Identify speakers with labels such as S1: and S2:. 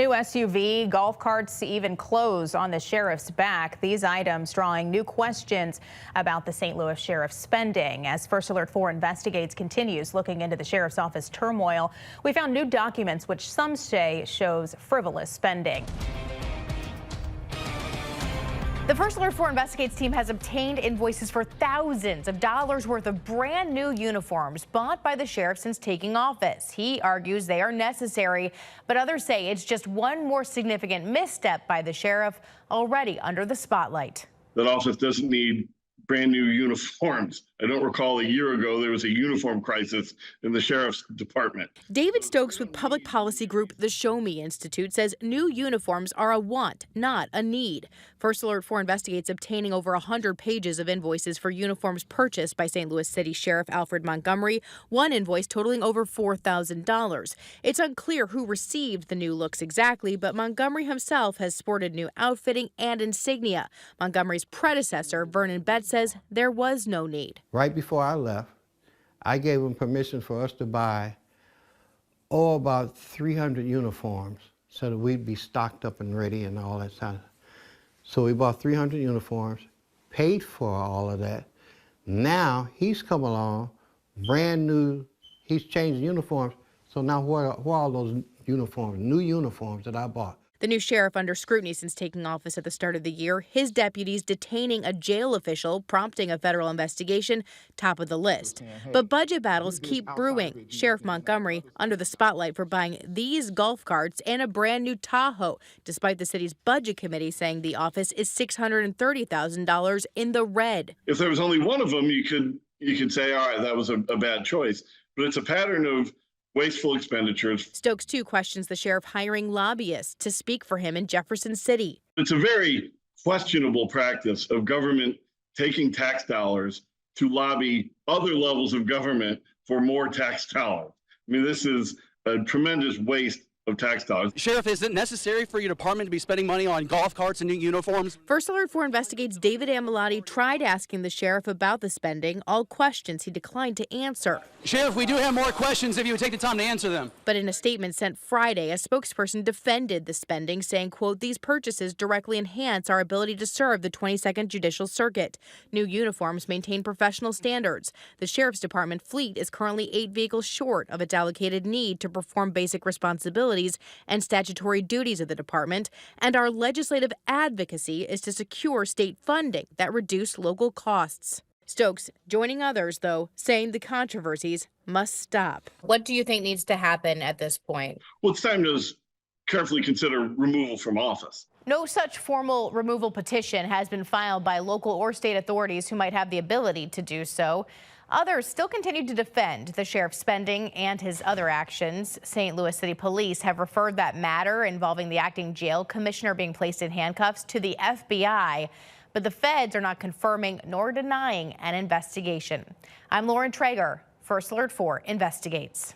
S1: New SUV, golf carts, even clothes on the sheriff's back. These items drawing new questions about the St. Louis sheriff's spending. As First Alert 4 Investigates continues looking into the sheriff's office turmoil, we found new documents which some say shows frivolous spending. The First Alert 4 Investigates team has obtained invoices for thousands of dollars worth of brand new uniforms bought by the sheriff since taking office. He argues they are necessary, but others say it's just one more significant misstep by the sheriff, already under the spotlight.
S2: That office doesn't need brand new uniforms. I don't recall a year ago there was a uniform crisis in the sheriff's department.
S3: David Stokes with public policy group The Show Me Institute says new uniforms are a want, not a need. First Alert 4 Investigates obtaining over 100 pages of invoices for uniforms purchased by St. Louis City Sheriff Alfred Montgomery, one invoice totaling over $4,000. It's unclear who received the new looks exactly, but Montgomery himself has sported new outfitting and insignia. Montgomery's predecessor, Vernon Betts, says there was no need.
S4: Right before I left, I gave him permission for us to buy about 300 uniforms so that we'd be stocked up and ready and all that stuff. So we bought 300 uniforms, paid for all of that. Now he's come along, brand new, he's changed uniforms. So now where are all those uniforms, new uniforms that I bought?
S3: The new sheriff under scrutiny since taking office at the start of the year, his deputies detaining a jail official, prompting a federal investigation, top of the list. But budget battles keep brewing. Sheriff Montgomery under the spotlight for buying these golf carts and a brand new Tahoe, despite the city's budget committee saying the office is $630,000 in the red.
S2: If there was only one of them, you could say, all right, that was a bad choice. But it's a pattern of wasteful expenditures.
S3: Stokes, too, questions the sheriff hiring lobbyists to speak for him in Jefferson City.
S2: It's a very questionable practice of government taking tax dollars to lobby other levels of government for more tax dollars. I mean, this is a tremendous waste of tax dollars.
S5: Sheriff, is it necessary for your department to be spending money on golf carts and new uniforms?
S3: First Alert 4 Investigates David Amilati tried asking the sheriff about the spending, all questions he declined to answer.
S5: Sheriff, we do have more questions if you would take the time to answer them.
S3: But in a statement sent Friday, a spokesperson defended the spending, saying, quote, these purchases directly enhance our ability to serve the 22nd Judicial Circuit. New uniforms maintain professional standards. The sheriff's department fleet is currently 8 vehicles short of its allocated need to perform basic responsibilities and statutory duties of the department, and our legislative advocacy is to secure state funding that reduce local costs. Stokes joining others, though, saying the controversies must stop. What do you think needs to happen at this point?
S2: Well, it's time to carefully consider removal from office.
S1: No such formal removal petition has been filed by local or state authorities who might have the ability to do so. Others still continue to defend the sheriff's spending and his other actions. St. Louis City Police have referred that matter involving the acting jail commissioner being placed in handcuffs to the FBI. But the feds are not confirming nor denying an investigation. I'm Lauren Traeger, First Alert 4 Investigates.